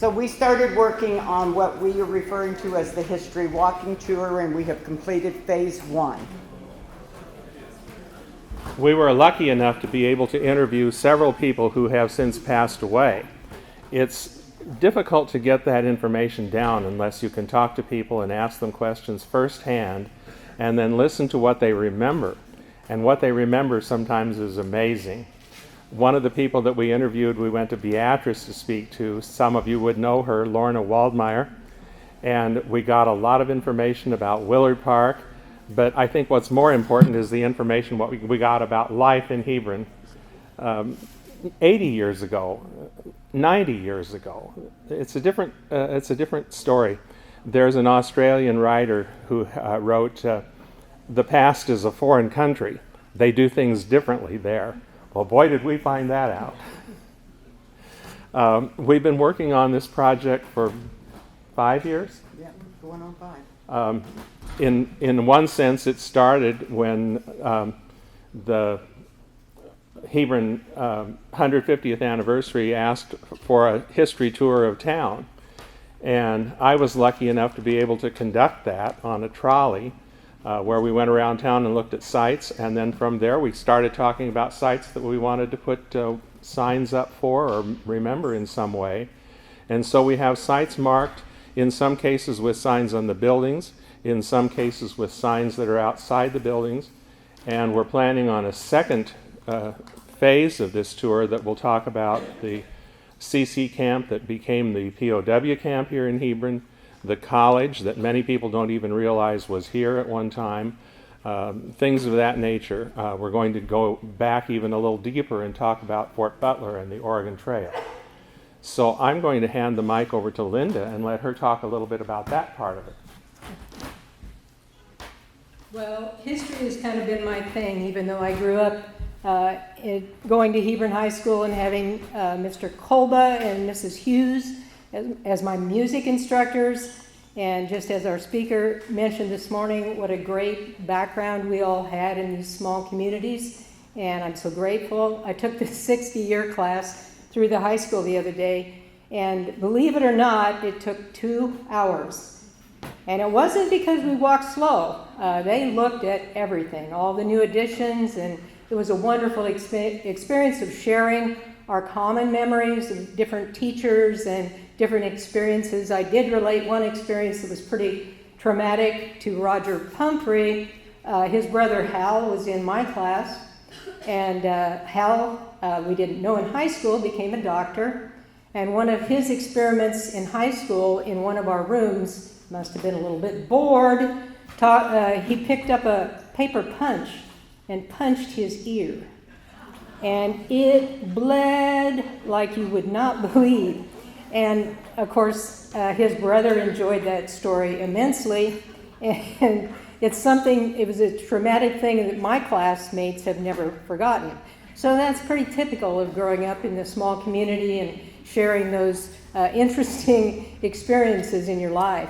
So we started working on what we are referring to as the History Walking Tour, and we have completed phase 1. We were lucky enough to be able to interview several people who have since passed away. It's difficult to get that information down unless you can talk to people and ask them questions firsthand and then listen to what they remember. And what they remember sometimes is amazing. One of the people that we interviewed, we went to Beatrice to speak to. Some of you would know her, Lorna Waldmeyer. And we got a lot of information about Willard Park. But I think what's more important is the information what we got about life in Hebron 80 years ago, 90 years ago. It's a different story. There's an Australian writer who wrote, "The past is a foreign country. They do things differently there." Well, boy, did we find that out. We've been working on this project for 5 years. Yeah, going on 5. In one sense, it started when the Hebron 150th anniversary asked for a history tour of town. And I was lucky enough to be able to conduct that on a trolley where we went around town and looked at sites. And then from there, we started talking about sites that we wanted to put signs up for or remember in some way. And so we have sites marked, in some cases with signs on the buildings, in some cases with signs that are outside the buildings. And we're planning on a second phase of this tour that will talk about the CC camp that became the POW camp here in Hebron, the college that many people don't even realize was here at one time, things of that nature. We're going to go back even a little deeper and talk about Fort Butler and the Oregon Trail. So I'm going to hand the mic over to Linda and let her talk a little bit about that part of it. Well, history has kind of been my thing, even though I grew up going to Hebron High School and having Mr. Kolba and Mrs. Hughes as my music instructors. And just as our speaker mentioned this morning, what a great background we all had in these small communities. And I'm so grateful. I took the 60-year class through the high school the other day, and believe it or not, it took 2 hours. And it wasn't because we walked slow. They looked at everything, all the new additions, and it was a wonderful experience of sharing our common memories of different teachers and different experiences. I did relate one experience that was pretty traumatic to Roger Pumphrey. His brother Hal was in my class, and Hal, we didn't know in high school, became a doctor. And one of his experiments in high school, in one of our rooms, must have been a little bit bored, he picked up a paper punch and punched his ear. And it bled like you would not believe. And of course, his brother enjoyed that story immensely. And it was a traumatic thing that my classmates have never forgotten. So that's pretty typical of growing up in the small community and sharing those interesting experiences in your life.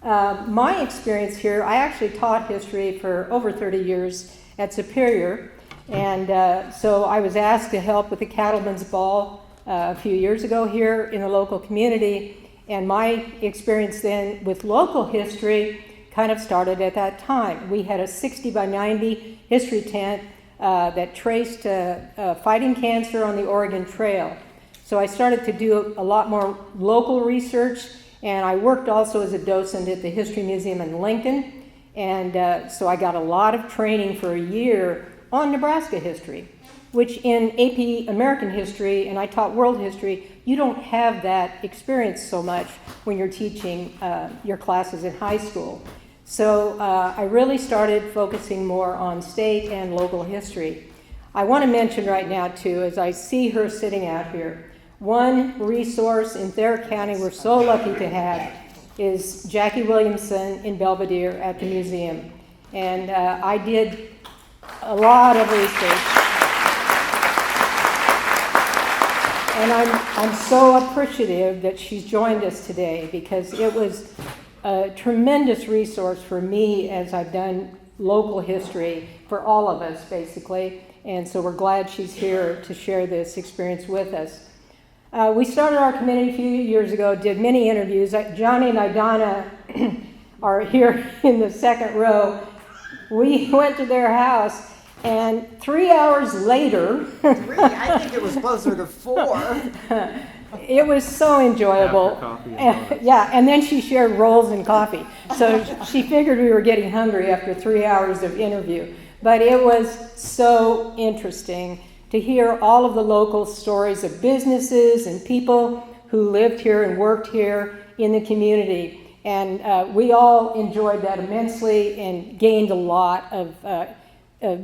My experience here, I actually taught history for over 30 years at Superior, and so I was asked to help with the Cattlemen's Ball a few years ago here in the local community, and my experience then with local history kind of started at that time. We had a 60 by 90 history tent that traced fighting cancer on the Oregon Trail. So I started to do a lot more local research, and I worked also as a docent at the History Museum in Lincoln, and so I got a lot of training for a year on Nebraska history, which in AP American history, and I taught world history, you don't have that experience so much when you're teaching your classes in high school. So I really started focusing more on state and local history. I want to mention right now, too, as I see her sitting out here, one resource in Thayer County we're so lucky to have is Jackie Williamson in Belvedere at the museum. And I did a lot of research. And I'm so appreciative that she's joined us today, because it was a tremendous resource for me as I've done local history for all of us, basically. And so we're glad she's here to share this experience with us. We started our committee a few years ago, did many interviews. Johnny and Idana are here in the second row. We went to their house, and 3 hours later, 3, I think it was closer to 4. it was so enjoyable. After coffee and donuts. Yeah, and then she shared rolls and coffee. So she figured we were getting hungry after 3 hours of interview. But it was so interesting to hear all of the local stories of businesses and people who lived here and worked here in the community. And we all enjoyed that immensely and gained a lot of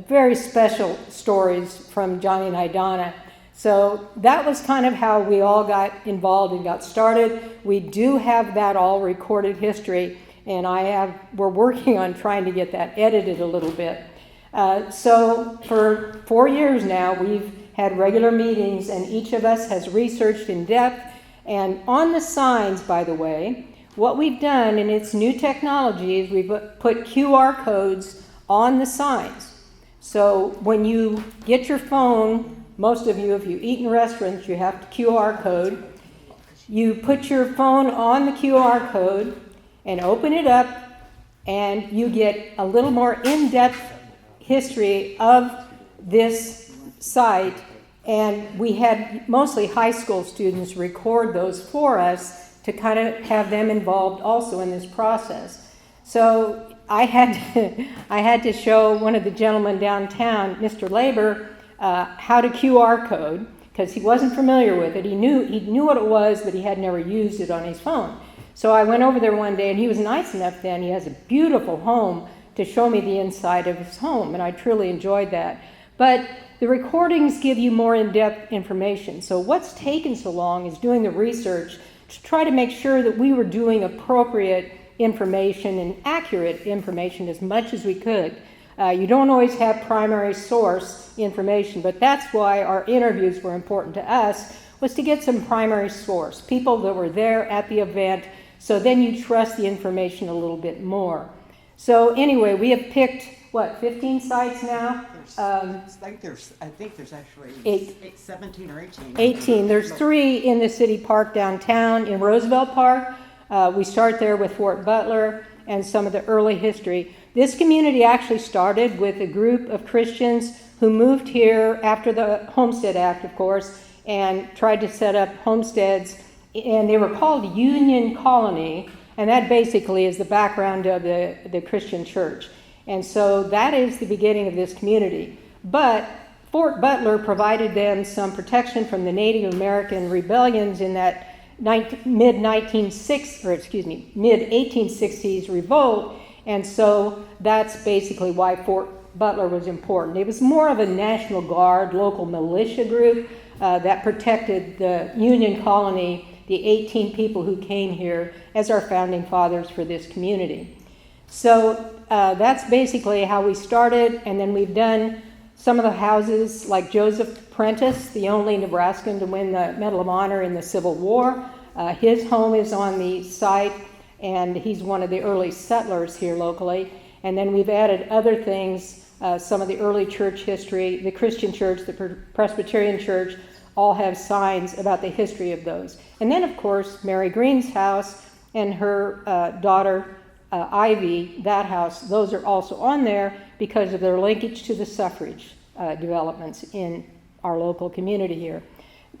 very special stories from Johnny and Idana. So that was kind of how we all got involved and got started. We do have that all recorded history, and we're working on trying to get that edited a little bit. So for 4 years now, we've had regular meetings, and each of us has researched in depth. And on the signs, by the way, what we've done, and it's new technology, is we've put QR codes on the signs. So when you get your phone, most of you, if you eat in restaurants, you have to QR code. You put your phone on the QR code and open it up, and you get a little more in-depth history of this site. And we had mostly high school students record those for us to kind of have them involved also in this process. So I had to show one of the gentlemen downtown, Mr. Labor, how to QR code, because he wasn't familiar with it. He knew what it was, but he had never used it on his phone. So I went over there one day, and he was nice enough then. He has a beautiful home to show me the inside of his home, and I truly enjoyed that. But the recordings give you more in-depth information. So what's taken so long is doing the research to try to make sure that we were doing appropriate information and accurate information as much as we could. You don't always have primary source information, but that's why our interviews were important to us, was to get some primary source, people that were there at the event, so then you trust the information a little bit more. So anyway, we have picked, 15 sites now? I think there's actually 17 or 18. 18. There's 3 in the city park downtown in Roosevelt Park. We start there with Fort Butler and some of the early history. This community actually started with a group of Christians who moved here after the Homestead Act, of course, and tried to set up homesteads, and they were called Union Colony, and that basically is the background of the Christian church. And so that is the beginning of this community. But Fort Butler provided them some protection from the Native American rebellions in that mid-1860s revolt, and so that's basically why Fort Butler was important. It was more of a National Guard, local militia group that protected the Union Colony, the 18 people who came here as our founding fathers for this community. So that's basically how we started, and then we've done some of the houses, like Joseph Prentice, the only Nebraskan to win the Medal of Honor in the Civil War. His home is on the site, and he's one of the early settlers here locally. And then we've added other things, some of the early church history, the Christian church, the Presbyterian church, all have signs about the history of those. And then, of course, Mary Green's house and her daughter, Ivy, that house, those are also on there because of their linkage to the suffrage developments in our local community here.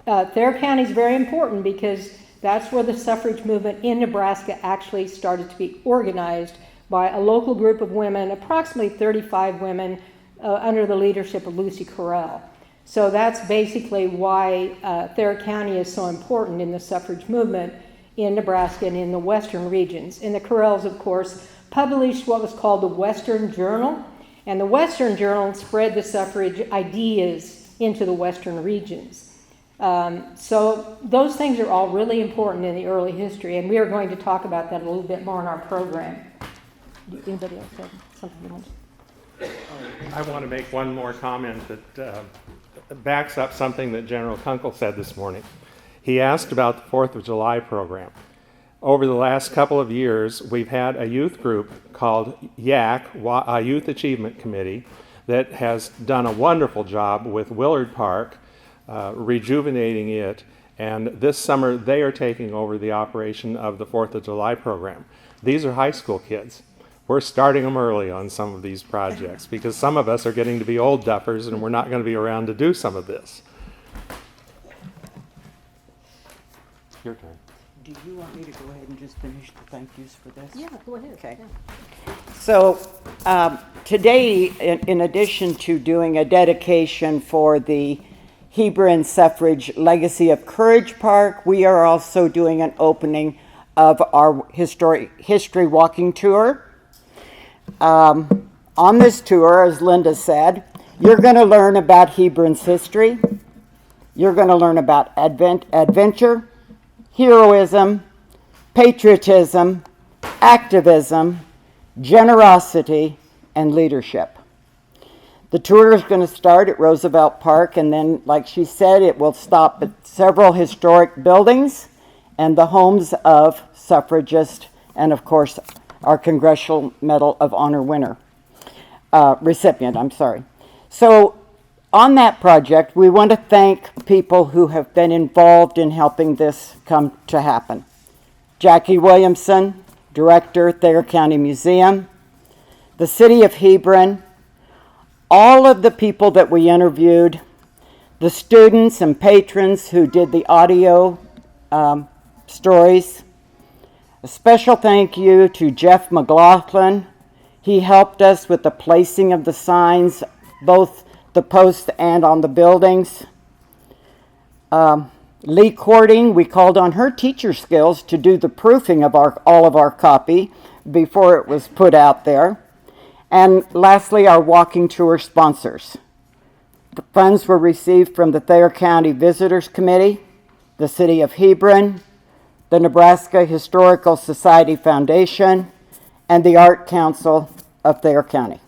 Thayer County is very important because that's where the suffrage movement in Nebraska actually started to be organized by a local group of women, approximately 35 women, under the leadership of Lucy Correll. So that's basically why Thayer County is so important in the suffrage movement in Nebraska and in the western regions. And the Corrells, of course, published what was called the Western Journal, and the Western Journal spread the suffrage ideas into the western regions. So those things are all really important in the early history, and we are going to talk about that a little bit more in our program. Anybody else have something you want to? I want to make one more comment that backs up something that General Kunkel said this morning. He asked about the 4th of July program. Over the last couple of years, we've had a youth group called YAC, Youth Achievement Committee, that has done a wonderful job with Willard Park, rejuvenating it, And this summer, they are taking over the operation of the 4th of July program. These are high school kids. We're starting them early on some of these projects because some of us are getting to be old duffers and we're not going to be around to do some of this. Your turn. Do you want me to go ahead and just finish the thank yous for this? Yeah, go ahead. Okay. Yeah. So today, in addition to doing a dedication for the Hebron Suffrage Legacy of Courage Park, we are also doing an opening of our history walking tour. On this tour, as Linda said, you're going to learn about Hebron's history. You're going to learn about adventure, heroism, patriotism, activism, generosity, and leadership. The tour is going to start at Roosevelt Park, and then, like she said, it will stop at several historic buildings and the homes of suffragists and, of course, our Congressional Medal of Honor recipient. So on that project, we want to thank people who have been involved in helping this come to happen. Jackie Williamson, Director, Thayer County Museum, the City of Hebron, all of the people that we interviewed, the students and patrons who did the audio stories. A special thank you to Jeff McLaughlin. He helped us with the placing of the signs, both the posts and on the buildings. Lee Courting, we called on her teacher skills to do the proofing of all of our copy before it was put out there. And lastly, our walking tour sponsors. The funds were received from the Thayer County Visitors Committee, the City of Hebron, the Nebraska Historical Society Foundation, and the Art Council of Thayer County.